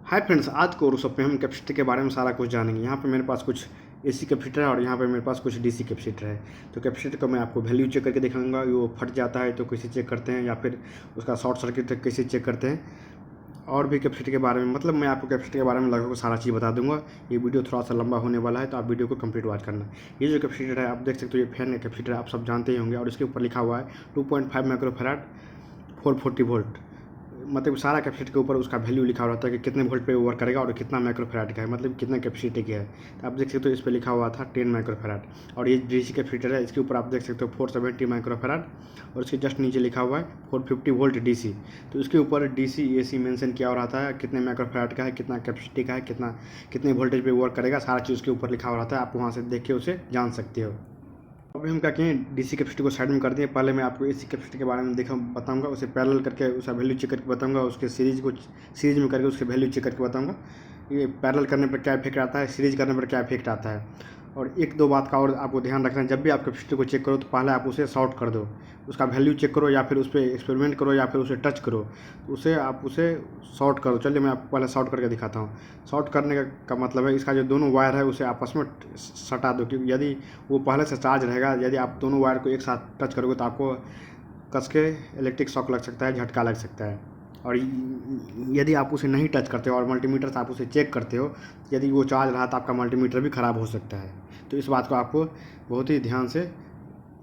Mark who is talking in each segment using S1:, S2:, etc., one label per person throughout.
S1: Hi friends, आज course पे हम कैपेसिटर के बारे में सारा कुछ जानेंगे। यहाँ पे मेरे पास कुछ एसी कैपेसिटर है और यहाँ पे मेरे पास कुछ डीसी कैपेसिटर है। तो कैपेसिटर को मैं आपको वैल्यू चेक करके दिखाऊंगा, वो फट जाता है तो कैसे चेक करते हैं या फिर उसका शॉर्ट सर्किट कैसे चेक करते हैं। और भी कैपेसिटर के बारे में मतलब मैं आपको कैपेसिटर के बारे में लगभग सारा चीज़ बता दूंगा। ये वीडियो थोड़ा सा लंबा होने वाला है तो आप वीडियो को कंप्लीट वॉच करना। ये जो कैपेसिटर है आप देख सकते हो, ये फैन का कैपेसिटर आप सब जानते ही होंगे और इसके ऊपर लिखा हुआ है 2.5 माइक्रोफैराड 440 वोल्ट। मतलब सारा कैपेसिटी के ऊपर उसका वैल्यू लिखा रहता है कि कितने वोल्ट पे वर्क करेगा और कितना माइक्रोफैराड का है, मतलब कितना कैपेसिटी का है। तो आप देख सकते हो इस पर लिखा हुआ था 10 माइक्रोफैराड। और ये डीसी कैपेसिटर है, इसके ऊपर आप देख सकते हो 470 माइक्रोफैराड और इसके जस्ट नीचे लिखा हुआ है 450 वोल्ट डीसी। तो इसके ऊपर डीसी एसी मेंशन किया हो रहता है, कितने माइक्रोफैराड का है, कितना कैपेसिटी का है, कितने वोल्टेज पे वर्क करेगा, सारा चीज़ उसके ऊपर लिखा हुआ रहता है। आप वहाँ से देख के उसे जान सकते हो। अभी हम क्या किए, डीसी कैपेसिटी को साइड में कर दिए। पहले मैं आपको एसी कैपेसिटी के बारे में बताऊंगा, उसे पैरेलल करके उसका वैल्यू चेक करके बताऊंगा, उसके सीरीज में करके उसके वैल्यू चेक करके बताऊंगा। ये पैरेलल करने पर क्या इफेक्ट आता है, सीरीज करने पर क्या इफेक्ट आता है। और एक दो बात का और आपको ध्यान रखना है, जब भी आप कैपेसिटी को चेक करो तो पहले आप उसे शॉर्ट कर दो, उसका वैल्यू चेक करो या फिर उस पर एक्सपेरिमेंट करो या फिर उसे टच करो, तो उसे शॉर्ट करो। चलिए मैं आपको पहले शॉर्ट करके दिखाता हूँ। शॉर्ट करने का मतलब है, इसका जो दोनों वायर है उसे आपस में सटा दो, क्योंकि यदि वो पहले से चार्ज रहेगा, यदि आप दोनों वायर को एक साथ टच करोगे तो आपको कस के इलेक्ट्रिक शॉक लग सकता है, झटका लग सकता है। और यदि आप उसे नहीं टच करते हो और मल्टीमीटर से आप उसे चेक करते हो, यदि वो चार्ज रहा तो आपका मल्टीमीटर भी ख़राब हो सकता है। तो इस बात को आपको बहुत ही ध्यान से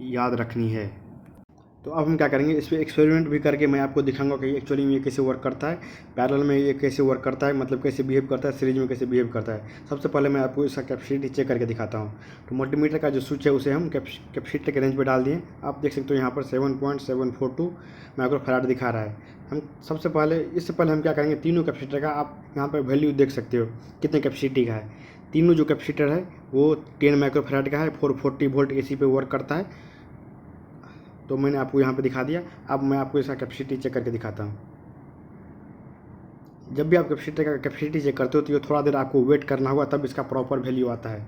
S1: याद रखनी है। तो अब हम क्या करेंगे, इस पर एक्सपेरिमेंट भी करके मैं आपको दिखाऊंगा कि एक्चुअली में ये कैसे वर्क करता है, पैरेलल में ये कैसे वर्क करता है, मतलब कैसे बिहेव करता है, सीरीज में कैसे बिहेव करता है। सबसे पहले मैं आपको इसका कैपेसिटी चेक करके दिखाता हूँ। तो मल्टीमीटर का जो स्विच है उसे हम कैपेसिटी के रेंज पे डाल दिए। आप देख सकते हो यहाँ पर 7.742 माइक्रोफैराड दिखा रहा है। हम सबसे पहले इससे पहले हम क्या करेंगे, तीनों कैपेसिटर का आप यहाँ पर वैल्यू देख सकते हो कितने कैपेसिटी का है। तीनों जो कैपेसिटर है वो 10 माइक्रोफैराड का है, 440 वोल्ट एसी पे वर्क करता है। तो मैंने आपको यहाँ पे दिखा दिया। अब मैं आपको इसका कैपेसिटी चेक करके दिखाता हूँ। जब भी आप कैपेसिटी चेक करते हो तो ये थोड़ा देर आपको वेट करना होगा, तब इसका प्रॉपर वैल्यू आता है।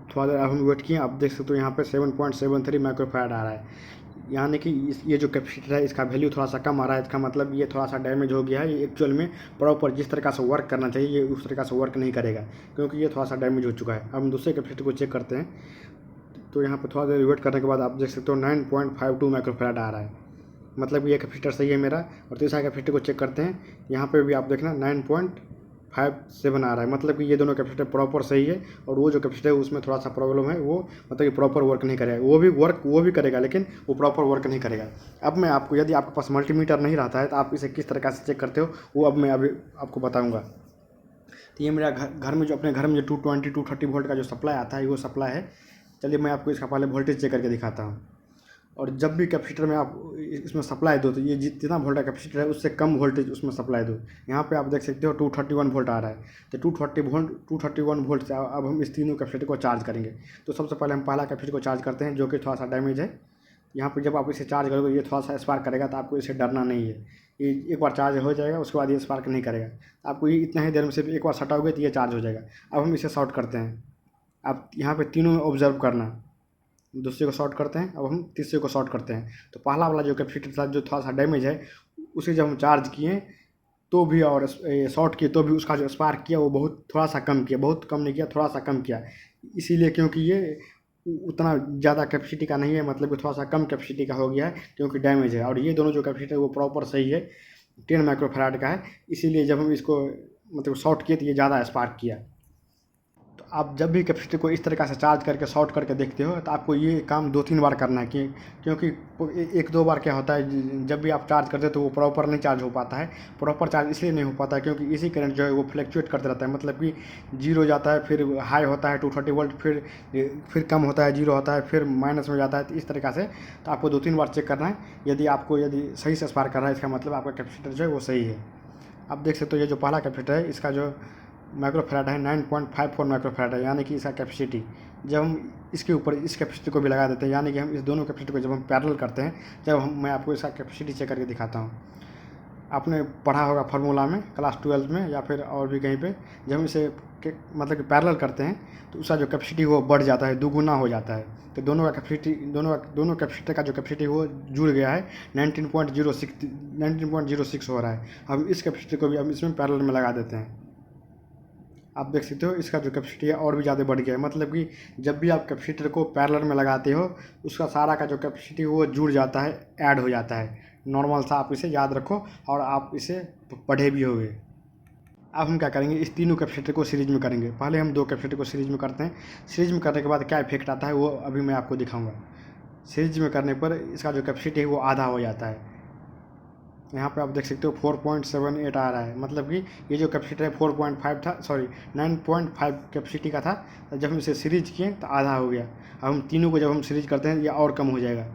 S1: थोड़ा देर अब हम वेट किए, आप देख सकते हो यहाँ पे 7.73 माइक्रोफैराड आ रहा है। यानी कि ये जो कैपेसिटर है इसका वैल्यू थोड़ा सा कम आ रहा है। इसका मतलब ये थोड़ा सा डैमेज हो गया है। ये एक्चुअल में प्रॉपर जिस तरीका से वर्क करना चाहिए ये उस तरीका से वर्क नहीं करेगा, क्योंकि ये थोड़ा सा डैमेज हो चुका है। अब हम दूसरे कैपेसिटर को चेक करते हैं। तो यहाँ पर थोड़ा देर वेट करने के बाद आप देख सकते हो 9.52 माइक्रोफैराड आ रहा है, मतलब ये कैपेसिटर सही है मेरा। और तीसरा कैपेसिटर को चेक करते हैं, यहाँ पे भी आप देखना 9.57 आ रहा है, मतलब कि ये दोनों कैपेसिटर प्रॉपर सही है। और वो जो कैपेसिटर है उसमें थोड़ा सा प्रॉब्लम है, वो मतलब कि प्रॉपर वर्क नहीं करेगा। वो भी करेगा लेकिन वो प्रॉपर वर्क नहीं करेगा। अब मैं आपको, यदि आपके पास मल्टीमीटर नहीं रहता है तो आप इसे किस तरह से चेक करते हो वो अब मैं अभी आपको बताऊँगा। तो ये मेरा घर में जो अपने घर में जो 230 वोल्ट का जो सप्लाई आता है वो सप्लाई है। चलिए मैं आपको इसका पहले वोल्टेज चेक करके दिखाता हूँ। और जब भी कैपेसिटर में आप इसमें सप्लाई दो तो ये जितना वोल्ट का कैपेसिटर है उससे कम वोल्टेज उसमें सप्लाई दो। यहाँ पे आप देख सकते हो 231 वोल्ट आ रहा है। तो 231 वोल्ट से अब हम इस तीनों कैपेसिटर को चार्ज करेंगे। तो सबसे पहले हम पहला कैपेसिटर को चार्ज करते हैं, जो कि थोड़ा सा डैमेज है। यहाँ पर जब आप इसे चार्ज करोगे ये थोड़ा सा स्पार्क करेगा, तो आपको इसे डरना नहीं है। ये एक बार चार्ज हो जाएगा उसके बाद ये स्पार्क नहीं करेगा। आपको ये इतना ही देर में सिर्फ एक बार सटाओगे तो ये चार्ज हो जाएगा। अब हम इसे शॉर्ट करते हैं। आप यहाँ पे तीनों में ऑब्जर्व करना। दूसरे को शॉर्ट करते हैं, अब हम तीसरे को शॉर्ट करते हैं। तो पहला वाला जो कैपेसिटर था जो थोड़ा सा डैमेज है, उसे जब हम चार्ज किए तो भी और शॉर्ट किए तो भी उसका जो स्पार्क किया वो बहुत थोड़ा सा कम किया, बहुत कम नहीं किया, थोड़ा सा कम किया। इसीलिए क्योंकि ये उतना ज़्यादा कैपेसिटी का नहीं है, मतलब कि थोड़ा सा कम कैपेसिटी का हो गया है क्योंकि डैमेज है। और ये दोनों जो कैपेसिटर है वो प्रॉपर सही है, 10 माइक्रोफैराड का है। इसीलिए जब हम इसको मतलब शॉर्ट किए तो ये ज़्यादा स्पार्क किया। तो आप जब भी कैपेसिटी को इस तरीक़ा से चार्ज करके शॉर्ट करके देखते हो तो आपको ये काम 2-3 बार करना है, क्योंकि एक दो बार क्या होता है, जब भी आप चार्ज करते हो तो वो प्रॉपर नहीं चार्ज हो पाता है। प्रॉपर चार्ज इसलिए नहीं हो पाता है क्योंकि इसी करंट जो है वो फ्लक्चुएट करते रहता है, मतलब कि जीरो जाता है, फिर हाई होता है 230 वोल्ट, फिर कम होता है, जीरो होता है, फिर माइनस में जाता है। तो इस तरीक़ा से तो आपको 2-3 बार चेक करना है। यदि सही से स्पार्क कर रहा है इसका मतलब आपका कैपेसिटर जो है वो सही है। आप देख सकते हो ये जो पहला कैपेसिटर है इसका जो माइक्रोफैराड है 9.54 माइक्रोफैराड है, यानी कि इसका कैपेसिटी। जब हम इसके ऊपर इस कैपेसिटी को भी लगा देते हैं, यानी कि हम इस दोनों कैपेसिटी को जब हम पैरेलल करते हैं, मैं आपको इसका कैपेसिटी चेक करके दिखाता हूँ। आपने पढ़ा होगा फार्मूला में क्लास 12 में या फिर और भी कहीं पे, जब हम इसे मतलब कि पैरेलल करते हैं तो उसका जो कैपेसिटी वो बढ़ जाता है, दुगुना हो जाता है। तो दोनों का कैपेसिटी दोनों कैपेसिटर का जो कैपेसिटी वो जुड़ गया है, 19.06 हो रहा है। हम इस कैपेसिटी को भी हम इसमें पैरेलल में लगा देते हैं। आप देख सकते हो इसका जो कैपेसिटी है और भी ज़्यादा बढ़ गया है। मतलब कि जब भी आप कैपेसिटर को पैरेलल में लगाते हो उसका सारा का जो कैपेसिटी वो जुड़ जाता है, ऐड हो जाता है। नॉर्मल सा आप इसे याद रखो और आप इसे पढ़े भी होगे। अब हम क्या करेंगे, इस तीनों कैपेसिटर को सीरीज में करेंगे। पहले हम 2 कैपेसिटर को सीरीज में करते हैं। सीरीज में करने के बाद क्या इफेक्ट आता है वो अभी मैं आपको दिखाऊंगा। सीरीज में करने पर इसका जो कैपेसिटी है वो आधा हो जाता है। यहाँ पे आप देख सकते हो 4.78 आ रहा है। मतलब कि ये जो कैपेसिटर है 4.5 था, सॉरी 9.5 कैपेसिटी का था। जब हम इसे सीरीज किए तो आधा हो गया। अब हम तीनों को जब हम सीरीज करते हैं ये और कम हो जाएगा।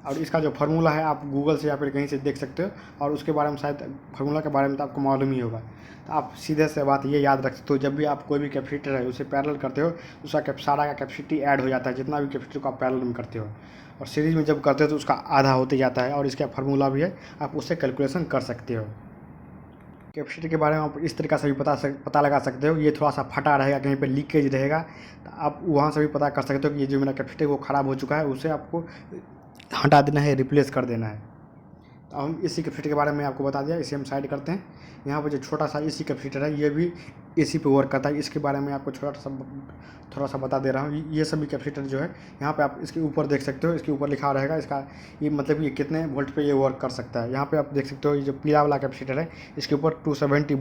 S1: और इसका जो फार्मूला है आप गूगल से या फिर कहीं से देख सकते हो, और उसके बारे में शायद फार्मूला के बारे में तो आपको मालूम ही होगा। तो आप सीधे से बात ये याद रख सकते हो, जब भी आप कोई भी कैपेसिटर है उसे पैरेलल करते हो उसका सारा का कैपेसिटी ऐड हो जाता है, जितना भी कैपेसिटर को आप पैरेलल में करते हो। और सीरीज में जब करते हो तो उसका आधा होते जाता है। और इसका फार्मूला भी है, आप उससे कैलकुलेशन कर सकते हो। कैपेसिटर के बारे में आप इस तरीक़ा से भी पता लगा सकते हो। ये थोड़ा सा फटा रहेगा, कहीं पे लीकेज रहेगा, तो आप वहाँ से भी पता कर सकते हो कि ये जो मेरा कैपेसिटर वो ख़राब हो चुका है, उसे आपको हटा देना है, रिप्लेस कर देना है। तो हम एसी कैपेसिटर के बारे में आपको बता दिया, इसे हम साइड करते हैं। यहाँ पर जो छोटा सा एसी कैपेसिटर है ये भी एसी पे वर्क करता है। इसके बारे में आपको थोड़ा सा बता दे रहा हूँ। ये सभी कैपेसिटर जो है यहाँ पे आप इसके ऊपर देख सकते हो, इसके ऊपर लिखा रहेगा इसका ये मतलब ये कितने वोल्ट पे ये वर्क कर सकता है। यहाँ पे आप देख सकते हो ये जो पीला वाला कैपेसिटर है इसके ऊपर 270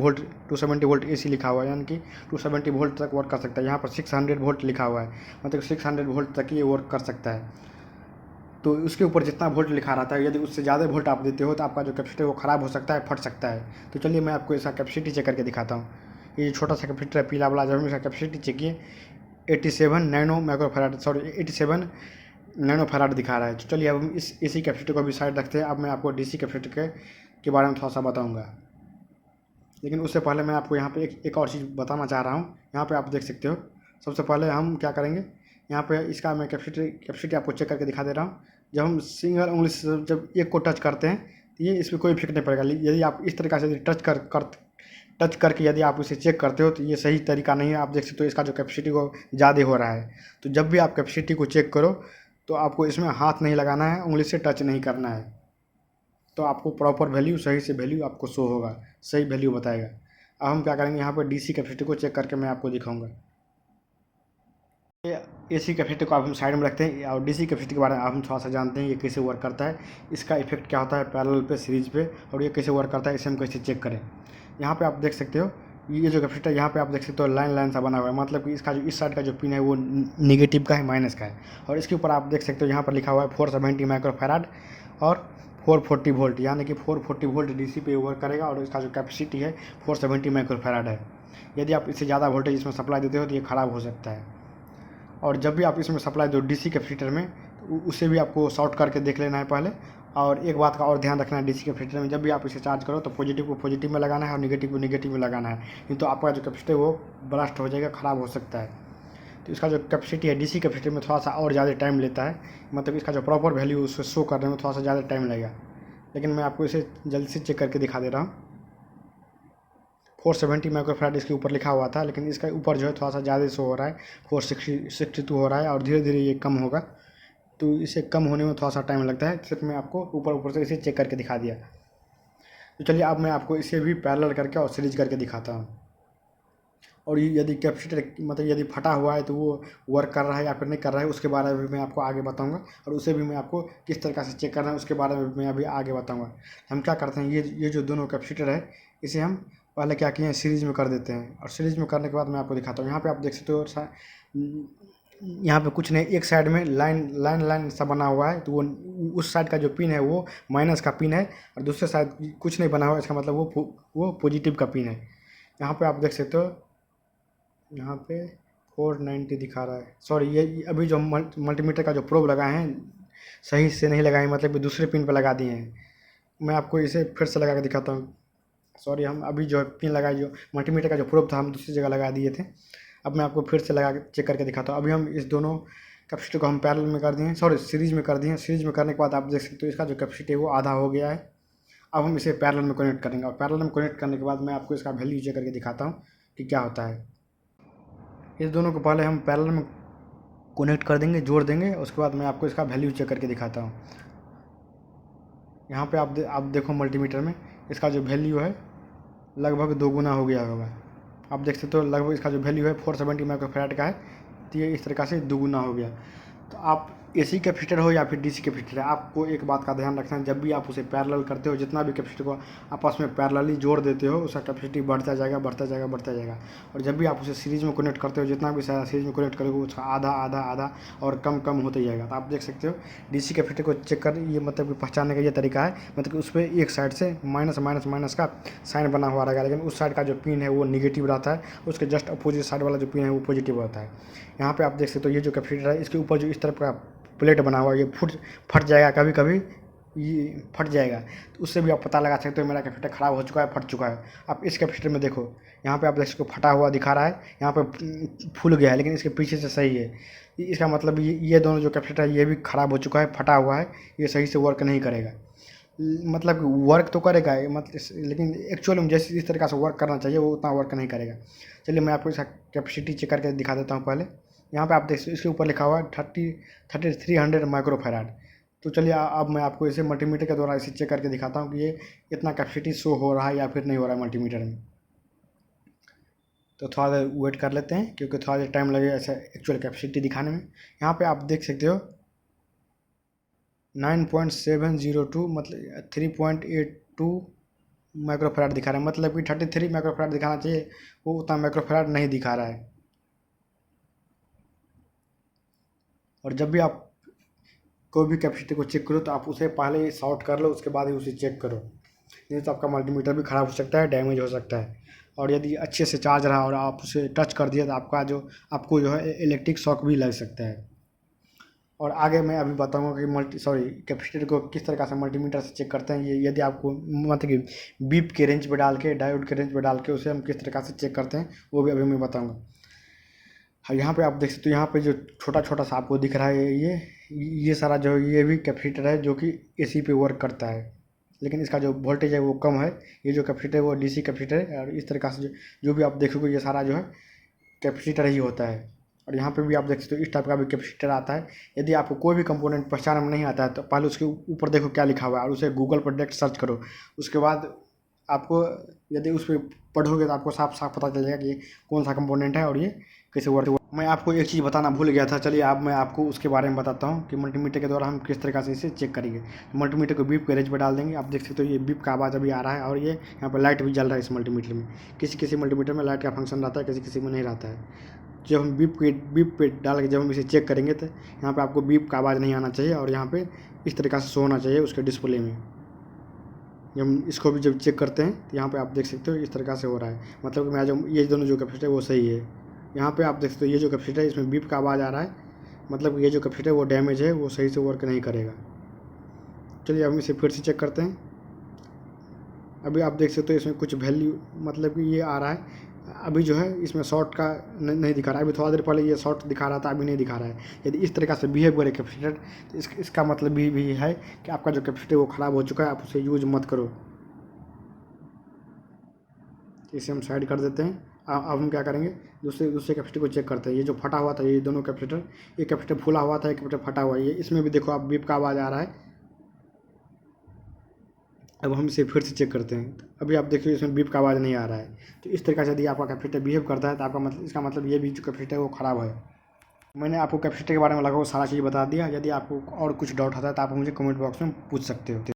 S1: वोल्ट एसी लिखा हुआ है, यानी कि 270 वोल्ट तक वर्क कर सकता है। यहाँ पर 600 वोल्ट लिखा हुआ है, मतलब 600 वोल्ट तक ये वर्क कर सकता है। तो उसके ऊपर जितना वोल्ट लिखा रहता है, यदि उससे ज़्यादा वोल्ट आप देते हो तो आपका जो कैपेसिटर वो ख़राब हो सकता है, फट सकता है। तो चलिए मैं आपको इसका कैपेसिटी चेक करके दिखाता हूँ। ये छोटा सा कैपेसिटर है पीला वाला, जब हम इसका कैपेसिटी चेक किए 87 nano microfarad, sorry 87 nano farad दिखा रहा है। तो चलिए अब हम इस एसी कैपेसिटर को भी साइड रखते हैं। अब मैं आपको डीसी कैपेसिटर के बारे में थोड़ा सा बताऊँगा, लेकिन उससे पहले मैं आपको यहाँ पे एक और चीज़ बताना चाह रहा हूँ। यहाँ पे आप देख सकते हो, सबसे पहले हम क्या करेंगे, यहाँ पे इसका मैं कैपेसिटी आपको चेक करके दिखा दे रहा हूँ। जब हम सिंगल उंगली से जब एक को टच करते हैं तो ये इस पर कोई इफेक्ट नहीं पड़ेगा। यदि आप इस तरीक़ा से टच करके यदि आप इसे चेक करते हो तो ये सही तरीका नहीं है। आप देख सकते हो इसका जो कैपेसिटी वो ज़्यादा हो रहा है। तो जब भी आप कैपेसिटी को चेक करो तो आपको इसमें हाथ नहीं लगाना है, उंगली से टच नहीं करना है, तो आपको प्रॉपर वैल्यू, सही से वैल्यू आपको शो होगा, सही वैल्यू बताएगा। अब हम क्या करेंगे, यहाँ पर डीसी कैपेसिटी को चेक करके मैं आपको दिखाऊंगा। एसी कैपेसिटी को आप हम साइड में रखते हैं और डीसी कैपेसिटी के बारे में आप हम थोड़ा सा जानते हैं ये कैसे वर्क करता है, इसका इफेक्ट क्या होता है पैरेलल पे, सीरीज पे, और ये कैसे वर्क करता है इसे हम कैसे चेक करें। यहाँ पे आप देख सकते हो ये जो कैपेसिटर यहाँ पे आप देख सकते हो लाइन सा बना हुआ है, मतलब कि इसका जो इस साइड का जो पिन है वो निगेटिव का है, माइनस का है। और इसके ऊपर आप देख सकते हो यहाँ पर लिखा हुआ है 470 माइक्रोफैराड और 440 वोल्ट, यानी कि 440 वोल्ट डीसी पे वर्क करेगा। और इसका जो कैपेसिटी है 470 माइक्रोफैराड है। यदि आप इससे ज़्यादा वोल्टेज इसमें सप्लाई देते हो तो ये ख़राब हो सकता है। और जब भी आप इसमें सप्लाई दो डीसी कैपेसिटर में, उसे भी आपको शॉर्ट करके देख लेना है पहले। और एक बात का और ध्यान रखना है, डीसी कैपेसिटर में जब भी आप इसे चार्ज करो तो पॉजिटिव को पॉजिटिव में लगाना है और निगेटिव को निगेटिव में लगाना है, नहीं तो आपका जो कैपेसिटर वो ब्लास्ट हो जाएगा, ख़राब हो सकता है। तो इसका जो कैपेसिटी है डीसी कैपेसिटर में थोड़ा सा और ज़्यादा टाइम लेता है, मतलब इसका जो प्रॉपर वैल्यू उसको शो करने में थोड़ा सा ज़्यादा टाइम लगेगा, लेकिन मैं आपको इसे जल्दी से चेक करके दिखा दे रहा हूँ। 470 माइक्रोफैराड इसके ऊपर लिखा हुआ था, लेकिन इसका ऊपर जो है थोड़ा सा ज़्यादा शो हो रहा है, 462 हो रहा है, और धीरे धीरे ये कम होगा। तो इसे कम होने में थोड़ा सा टाइम लगता है, सिर्फ मैं आपको ऊपर से इसे चेक करके दिखा दिया। तो चलिए अब मैं आपको इसे भी पैरेलल करके और सीरीज करके दिखाता हूँ। और यदि कैपेसिटर मतलब यदि फटा हुआ है तो वो वर्क कर रहा है या फिर नहीं कर रहा है उसके बारे में मैं आपको आगे बताऊंगा, और उसे भी मैं आपको किस तरीक़ा से चेक करना है उसके बारे में मैं अभी आगे बताऊंगा। हम क्या करते हैं, ये जो दोनों कैपेसिटर है इसे हम पहले क्या किए हैं सीरीज में कर देते हैं, और सीरीज में करने के बाद मैं आपको दिखाता हूँ। यहाँ पे आप देख सकते हो यहाँ पे कुछ नहीं, एक साइड में लाइन सा बना हुआ है, तो वो उस साइड का जो पिन है वो माइनस का पिन है, और दूसरे साइड कुछ नहीं बना हुआ है, इसका मतलब वो पॉजिटिव का पिन है। यहाँ पे आप देख सकते हो, यहाँ पे 490 दिखा रहा है, सॉरी ये अभी जो मल्टीमीटर का जो प्रोब लगाए हैं सही से नहीं लगाए, मतलब कि दूसरे पिन पर लगा दिए हैं। मैं आपको इसे फिर से लगा के दिखाता हूँ। सॉरी, हम अभी जो पिन लगाए, जो मल्टीमीटर का जो प्रोब था हम दूसरी जगह लगा दिए थे। अब मैं आपको फिर से लगा के चेक करके दिखाता हूँ। अभी हम इस दोनों कैपेसिटी को हम पैरेलल में कर दिए, सॉरी सीरीज में कर दिए। सीरीज में करने के बाद आप देख सकते हो इसका जो कैपेसिटी है वो आधा हो गया है। अब हम इसे पैरेलल में कनेक्ट करेंगे और पैरेलल में कनेक्ट करने के बाद मैं आपको इसका वैल्यू चेक करके दिखाता हूँ कि क्या होता है। इस दोनों को पहले हम पैरेलल में कनेक्ट कर देंगे, जोड़ देंगे, उसके बाद मैं आपको इसका वैल्यू चेक करके दिखाता हूँ। यहाँ पे आप देखो मल्टीमीटर में इसका जो वैल्यू है लगभग 2 गुना हो गया होगा। आप देख सकते हो लगभग इसका जो वैल्यू है 470 माइक्रोफैराड का है, तो ये इस तरह से 2 गुना हो गया। तो आप AC कैपेसिटर हो या फिर DC कैपेसिटर है, आपको एक बात का ध्यान रखना है, जब भी आप उसे पैरेलल करते हो, जितना भी कैपेसिटर को आपस में पैरेलली जोड़ देते हो, उसका कैपेसिटी बढ़ता जाएगा बढ़ता जाएगा बढ़ता जाएगा। और जब भी आप उसे सीरीज में कनेक्ट करते हो, जितना भी सीरीज में कनेक्ट करोगे उसका आधा आधा आधा और कम कम होते जाएगा। तो आप देख सकते हो DC कैपेसिटर को चेक कर, ये मतलब कि पहचानने का ये तरीका है, मतलब कि उस पर एक साइड से माइनस माइनस माइनस का साइन बना हुआ रहेगा, लेकिन उस साइड का जो पिन है वो निगेटिव रहता है, उसके जस्ट अपोजिट साइड वाला जो पिन है वो पॉजिटिव रहता है। यहाँ पे आप देख सकते हो ये जो कैपेसिटर है, इसके ऊपर जो इस तरफ का प्लेट बना हुआ है, ये फट जाएगा, कभी कभी ये फट जाएगा। तो उससे भी आप पता लगा सकते हो मेरा कैपेसिटर ख़राब हो चुका है, फट चुका है। आप इस कैपेसिटर में देखो, यहाँ पे आप देख सकते हो फटा हुआ दिखा रहा है, यहाँ पे फूल गया है, लेकिन इसके पीछे से सही है। इसका मतलब ये दोनों जो कैपेसिटर है ये भी ख़राब हो चुका है, फटा हुआ है, ये सही से वर्क नहीं करेगा। मतलब वर्क तो करेगा मतलब, लेकिन एक्चुअल में जैसे इस तरीक़ा से वर्क करना चाहिए वो उतना वर्क नहीं करेगा। चलिए मैं आपको इसका कैपेसिटी चेक करके दिखा देता हूँ। पहले यहाँ पे आप देख सकते हो इसके ऊपर लिखा हुआ है 300 माइक्रोफैराड। तो चलिए अब मैं आपको इसे मल्टीमीटर के द्वारा इसे चेक करके दिखाता हूँ कि ये इतना कैपेसिटी शो हो रहा है या फिर नहीं हो रहा है मल्टीमीटर में। तो थोड़ा देर वेट कर लेते हैं, क्योंकि थोड़ा देर टाइम लगेगा ऐसे एक्चुअल कैपेसिटी दिखाने में। यहाँ पे आप देख सकते हो 9.702 मतलब 3.82 माइक्रोफैराड दिखा रहा है, मतलब कि 33 माइक्रोफैराड दिखाना चाहिए, वो उतना माइक्रोफैराड नहीं दिखा रहा है। और जब भी आप कोई भी कैपेसिटी को चेक करो तो आप उसे पहले शॉर्ट कर लो, उसके बाद ही उसे चेक करो, नहीं तो आपका मल्टीमीटर भी ख़राब हो सकता है, डैमेज हो सकता है। और यदि अच्छे से चार्ज रहा और आप उसे टच कर दिया तो आपको जो है इलेक्ट्रिक शॉक भी लग सकता है। और आगे मैं अभी बताऊंगा कि कैपेसिटर को किस तरह से मल्टीमीटर से चेक करते हैं। ये यदि आपको मतलब कि बीप के रेंज पे डाल के, डायोड के रेंज पे डाल के उसे हम किस तरह से चेक करते हैं वो भी अभी मैं बताऊँगा। हाँ, यहाँ पे आप देख सकते हो, यहाँ पे जो छोटा छोटा सा आपको दिख रहा है ये सारा जो ये भी कैपेसिटर है जो कि AC पे वर्क करता है, लेकिन इसका जो वोल्टेज है वो कम है। ये जो कैपेसिटर है वो DC कैपेसिटर है, और इस तरीक़ा से जो भी आप देखोगे ये सारा जो है कैपेसिटर ही होता है। और यहाँ पे भी आप देख सकते हो इस टाइप का भी कैपेसिटर आता है। यदि आपको कोई भी कंपोनेंट पहचान में नहीं आता है तो पहले उसके ऊपर देखो क्या लिखा हुआ है और उसे गूगल पर डायरेक्ट सर्च करो। उसके बाद आपको यदि उस पर पढ़ोगे तो आपको साफ साफ पता चल जाएगा कि कौन सा कंपोनेंट है और ये कैसे वर्क। मैं आपको एक चीज़ बताना भूल गया था, चलिए अब मैं आपको उसके बारे में बताता हूँ कि मल्टीमीटर के द्वारा हम किस तरीक़ा से इसे चेक करेंगे। मल्टीमीटर को बीप के रेंज पर डाल देंगे, आप देख सकते हो ये बीप का आवाज़ अभी आ रहा है, और ये यहाँ पर लाइट भी जल रहा है इस मल्टीमीटर में। किसी किसी मल्टीमीटर में लाइट का फंक्शन रहता है, किसी किसी में नहीं रहता है। जब हम बीप पे डाल के जब हम इसे चेक करेंगे तो यहाँ पर आपको बीप का आवाज़ नहीं आना चाहिए, और यहाँ पर इस तरीक़ा से शो होना चाहिए उसके डिस्प्ले में। जब हम इसको भी जब चेक करते हैं तो यहाँ पे आप देख सकते हो इस तरीक़ा से हो रहा है, मतलब कि मैं जो ये दोनों जो कैपेसिटर है वो सही है। यहाँ पे आप देख सकते हो ये जो कैपेसिटर है इसमें बीप का आवाज़ आ रहा है, मतलब ये जो कैपेसिटर है वो डैमेज है, वो सही से वर्क नहीं करेगा। चलिए हम इसे फिर से चेक करते हैं। अभी आप देख सकते हो इसमें कुछ वैल्यू मतलब कि ये आ रहा है, अभी जो है इसमें शॉर्ट का नहीं दिखा रहा है। अभी थोड़ा देर पहले ये शॉर्ट दिखा रहा था, अभी नहीं दिखा रहा है। यदि इस तरीक़ा से बिहेव करे कैपेसिटर तो इसका मतलब भी है कि आपका जो कैपेसिटर वो ख़राब हो चुका है, आप उसे यूज मत करो। इसे हम साइड कर देते हैं। अब हम क्या करेंगे, दूसरे कैपेसिटर को चेक करते हैं। ये जो फटा हुआ था, ये दोनों कैपेसिटर, ये कैपेसिटर फूला हुआ था, एक कैपेसिटर फटा हुआ है। ये इसमें भी देखो आप बीप का आवाज़ आ रहा है। अब हम इसे फिर से चेक करते हैं, अभी आप देखिए इसमें बीप का आवाज़ नहीं आ रहा है। तो इस तरीक़े से यदि आपका कैपेसिटर बिहेव करता है तो आपका मतलब, इसका मतलब ये भी जो कैपेसिटर है वो ख़राब है। मैंने आपको कैपेसिटर के बारे में लगभग सारा चीज़ बता दिया। यदि आपको और कुछ डाउट होता है तो आप मुझे कमेंट बॉक्स में पूछ सकते हो।